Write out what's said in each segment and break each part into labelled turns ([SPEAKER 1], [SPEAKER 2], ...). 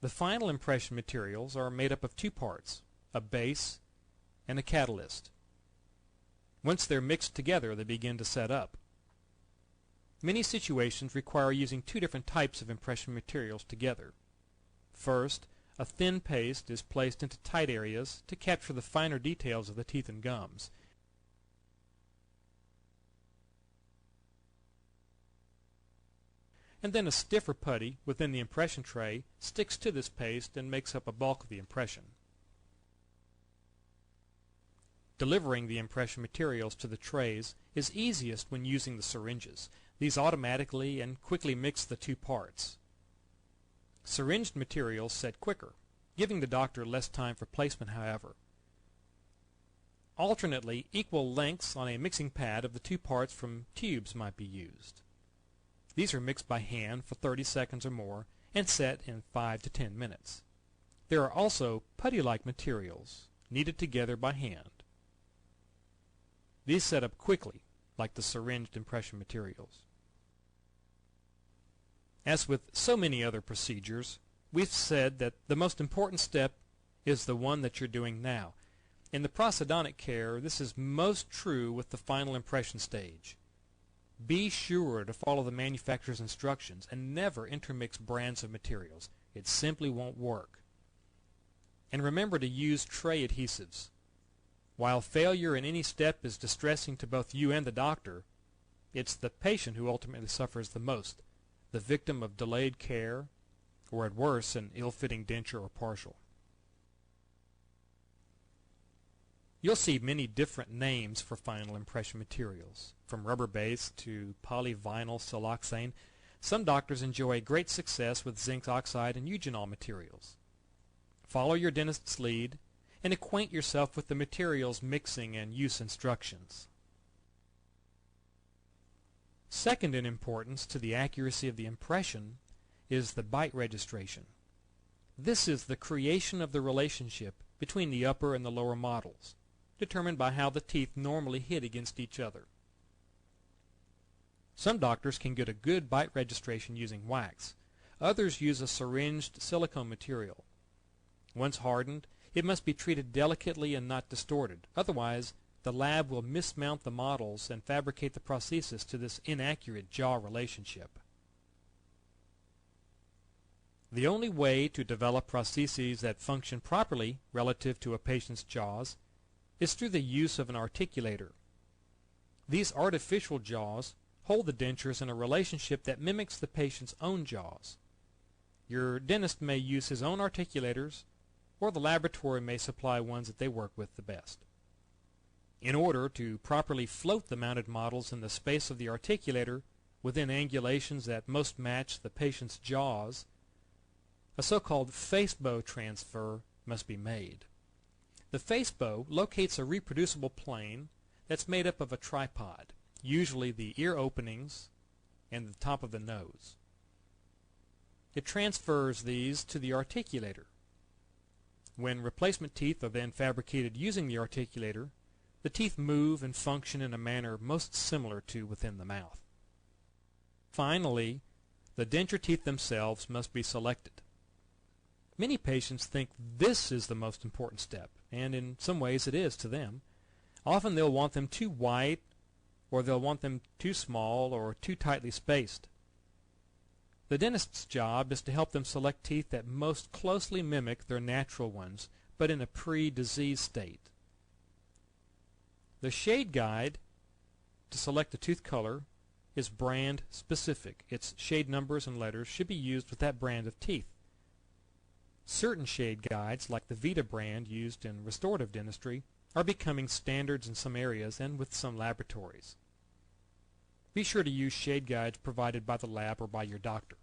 [SPEAKER 1] The final impression materials are made up of two parts, a base and a catalyst. Once they're mixed together, they begin to set up. Many situations require using two different types of impression materials together. First, a thin paste is placed into tight areas to capture the finer details of the teeth and gums. And then a stiffer putty within the impression tray sticks to this paste and makes up a bulk of the impression. Delivering the impression materials to the trays is easiest when using the syringes. These automatically and quickly mix the two parts. Syringed materials set quicker, giving the doctor less time for placement, however. Alternately, equal lengths on a mixing pad of the two parts from tubes might be used. These are mixed by hand for 30 seconds or more and set in 5 to 10 minutes. There are also putty-like materials, kneaded together by hand. These set up quickly, like the syringed impression materials. As with so many other procedures, we've said that the most important step is the one that you're doing now. In the prosthodontic care, this is most true with the final impression stage. Be sure to follow the manufacturer's instructions and never intermix brands of materials. It simply won't work. And remember to use tray adhesives. While failure in any step is distressing to both you and the doctor, it's the patient who ultimately suffers the most, the victim of delayed care, or at worst, an ill-fitting denture or partial. You'll see many different names for final impression materials, from rubber-based to polyvinyl siloxane. Some doctors enjoy great success with zinc oxide and eugenol materials. Follow your dentist's lead and acquaint yourself with the materials mixing and use instructions. Second in importance to the accuracy of the impression is the bite registration. This is the creation of the relationship between the upper and the lower models, determined by how the teeth normally hit against each other. Some doctors can get a good bite registration using wax. Others use a syringed silicone material. Once hardened, it must be treated delicately and not distorted. Otherwise, the lab will mismount the models and fabricate the prosthesis to this inaccurate jaw relationship. The only way to develop prostheses that function properly relative to a patient's jaws is through the use of an articulator. These artificial jaws hold the dentures in a relationship that mimics the patient's own jaws. Your dentist may use his own articulators, or the laboratory may supply ones that they work with the best. In order to properly float the mounted models in the space of the articulator within angulations that most match the patient's jaws, a so-called face bow transfer must be made. The face bow locates a reproducible plane that's made up of a tripod, usually the ear openings and the top of the nose. It transfers these to the articulator. When replacement teeth are then fabricated using the articulator, the teeth move and function in a manner most similar to within the mouth. Finally, the denture teeth themselves must be selected. Many patients think this is the most important step, and in some ways it is to them. Often they'll want them too white, or they'll want them too small or too tightly spaced. The dentist's job is to help them select teeth that most closely mimic their natural ones, but in a pre-disease state. The shade guide to select the tooth color is brand specific. Its shade numbers and letters should be used with that brand of teeth. Certain shade guides, like the Vita brand used in restorative dentistry, are becoming standards in some areas and with some laboratories. Be sure to use shade guides provided by the lab or by your doctor.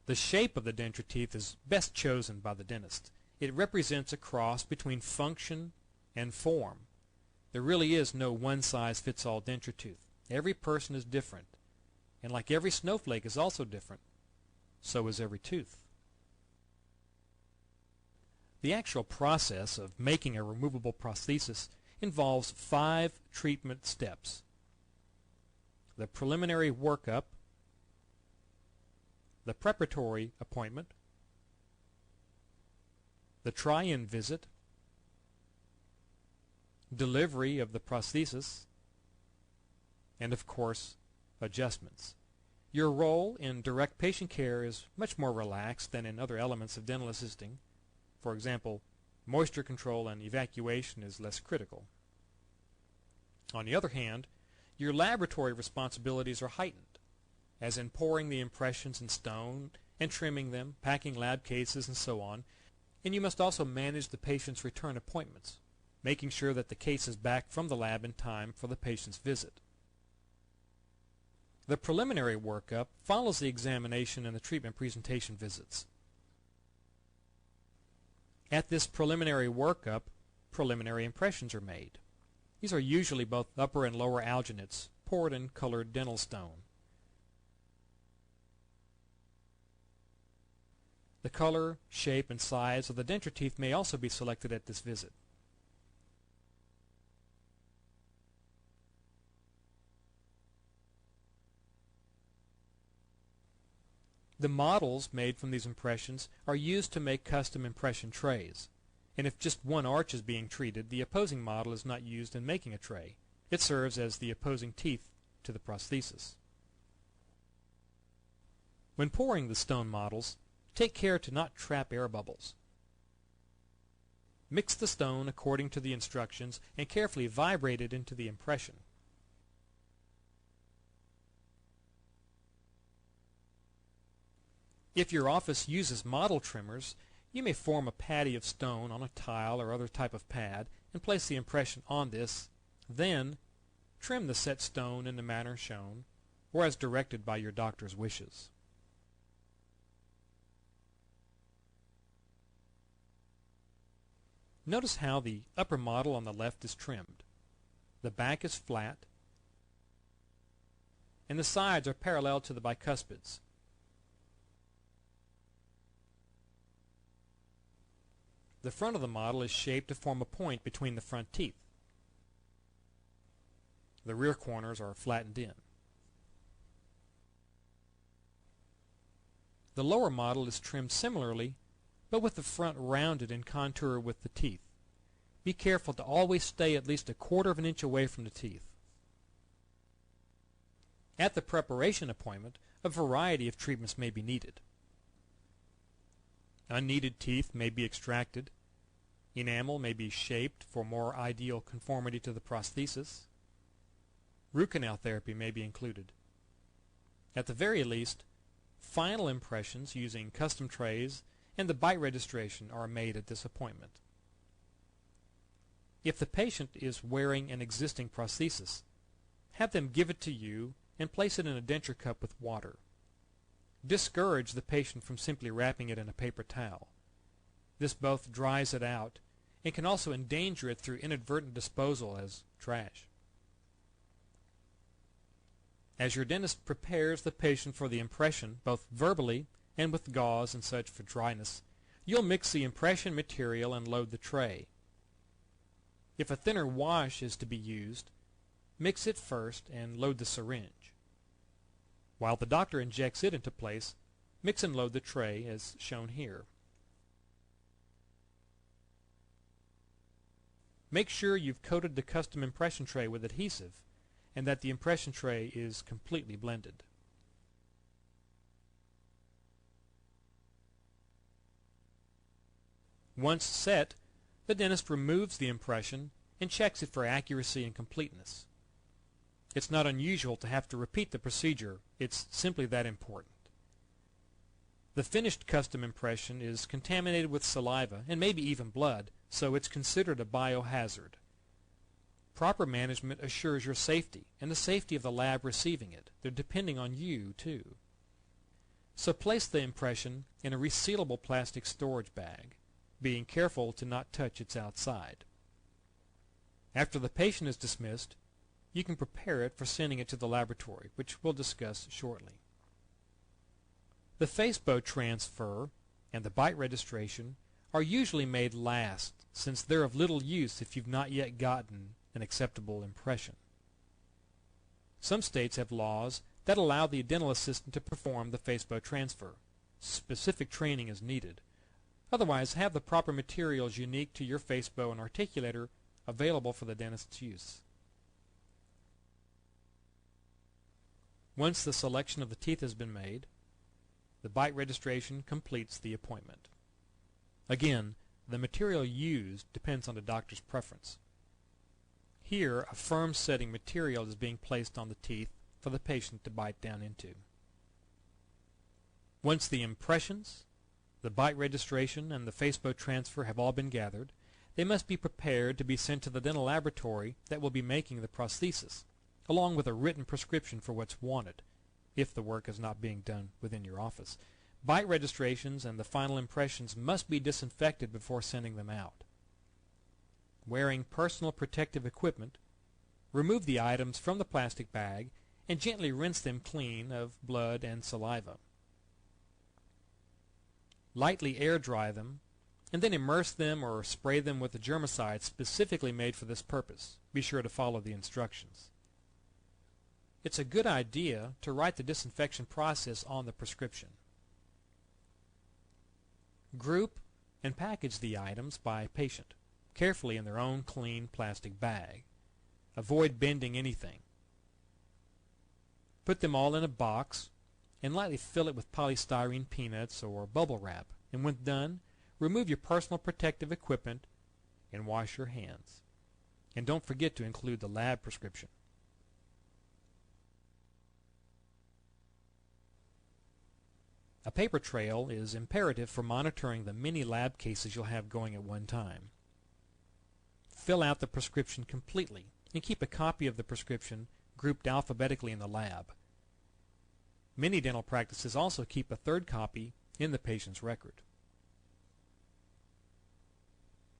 [SPEAKER 1] The shape of the denture teeth is best chosen by the dentist. It represents a cross between function and form. There really is no one-size-fits-all denture tooth. Every person is different, and like every snowflake is also different, so is every tooth. The actual process of making a removable prosthesis involves 5 treatment steps. The preliminary workup, the preparatory appointment, the try-in visit, delivery of the prosthesis, and of course, adjustments. Your role in direct patient care is much more relaxed than in other elements of dental assisting. For example, moisture control and evacuation is less critical. On the other hand, your laboratory responsibilities are heightened, as in pouring the impressions in stone and trimming them, packing lab cases, and so on, and you must also manage the patient's return appointments, making sure that the case is back from the lab in time for the patient's visit. The preliminary workup follows the examination and the treatment presentation visits. At this preliminary workup, preliminary impressions are made. These are usually both upper and lower alginates, poured in colored dental stone. The color, shape, and size of the denture teeth may also be selected at this visit. The models made from these impressions are used to make custom impression trays, and if just one arch is being treated, the opposing model is not used in making a tray. It serves as the opposing teeth to the prosthesis. When pouring the stone models, take care to not trap air bubbles. Mix the stone according to the instructions and carefully vibrate it into the impression. If your office uses model trimmers, you may form a patty of stone on a tile or other type of pad and place the impression on this. Then, trim the set stone in the manner shown, or as directed by your doctor's wishes. Notice how the upper model on the left is trimmed. The back is flat, and the sides are parallel to the bicuspids. The front of the model is shaped to form a point between the front teeth. The rear corners are flattened in. The lower model is trimmed similarly, but with the front rounded in contour with the teeth. Be careful to always stay at least 1/4 of an inch away from the teeth. At the preparation appointment, a variety of treatments may be needed. Unneeded teeth may be extracted. Enamel may be shaped for more ideal conformity to the prosthesis. Root canal therapy may be included. At the very least, final impressions using custom trays and the bite registration are made at this appointment. If the patient is wearing an existing prosthesis, have them give it to you and place it in a denture cup with water. Discourage the patient from simply wrapping it in a paper towel. This both dries it out and can also endanger it through inadvertent disposal as trash. As your dentist prepares the patient for the impression, both verbally and with gauze and such for dryness, you'll mix the impression material and load the tray. If a thinner wash is to be used, mix it first and load the syringe. While the doctor injects it into place, mix and load the tray as shown here. Make sure you've coated the custom impression tray with adhesive and that the impression tray is completely blended. Once set, the dentist removes the impression and checks it for accuracy and completeness. It's not unusual to have to repeat the procedure. It's simply that important. The finished custom impression is contaminated with saliva and maybe even blood, so it's considered a biohazard. Proper management assures your safety and the safety of the lab receiving it. They're depending on you, too. So place the impression in a resealable plastic storage bag, being careful to not touch its outside. After the patient is dismissed, you can prepare it for sending it to the laboratory, which we'll discuss shortly. The facebow transfer and the bite registration are usually made last, since they're of little use if you've not yet gotten an acceptable impression. Some states have laws that allow the dental assistant to perform the Facebook transfer. Specific training is needed. Otherwise, have the proper materials unique to your Facebook and articulator available for the dentist's use. Once the selection of the teeth has been made, the bite registration completes the appointment. Again, the material used depends on the doctor's preference. Here, a firm setting material is being placed on the teeth for the patient to bite down into. Once the impressions, the bite registration, and the Facebook transfer have all been gathered, they must be prepared to be sent to the dental laboratory that will be making the prosthesis, along with a written prescription for what's wanted, if the work is not being done within your office. Bite registrations and the final impressions must be disinfected before sending them out. Wearing personal protective equipment, remove the items from the plastic bag and gently rinse them clean of blood and saliva. Lightly air dry them and then immerse them or spray them with a germicide specifically made for this purpose. Be sure to follow the instructions. It's a good idea to write the disinfection process on the prescription. Group and package the items by patient, carefully in their own clean plastic bag. Avoid bending anything. Put them all in a box and lightly fill it with polystyrene peanuts or bubble wrap, and when done, remove your personal protective equipment and wash your hands. And don't forget to include the lab prescription. A paper trail is imperative for monitoring the many lab cases you'll have going at one time. Fill out the prescription completely and keep a copy of the prescription grouped alphabetically in the lab. Many dental practices also keep a third copy in the patient's record.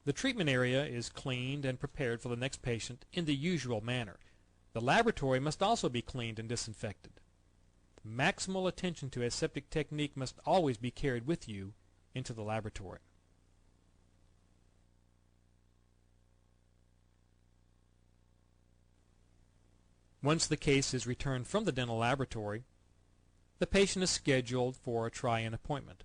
[SPEAKER 1] The treatment area is cleaned and prepared for the next patient in the usual manner. The laboratory must also be cleaned and disinfected. Maximal attention to aseptic technique must always be carried with you into the laboratory. Once the case is returned from the dental laboratory, the patient is scheduled for a try-in appointment.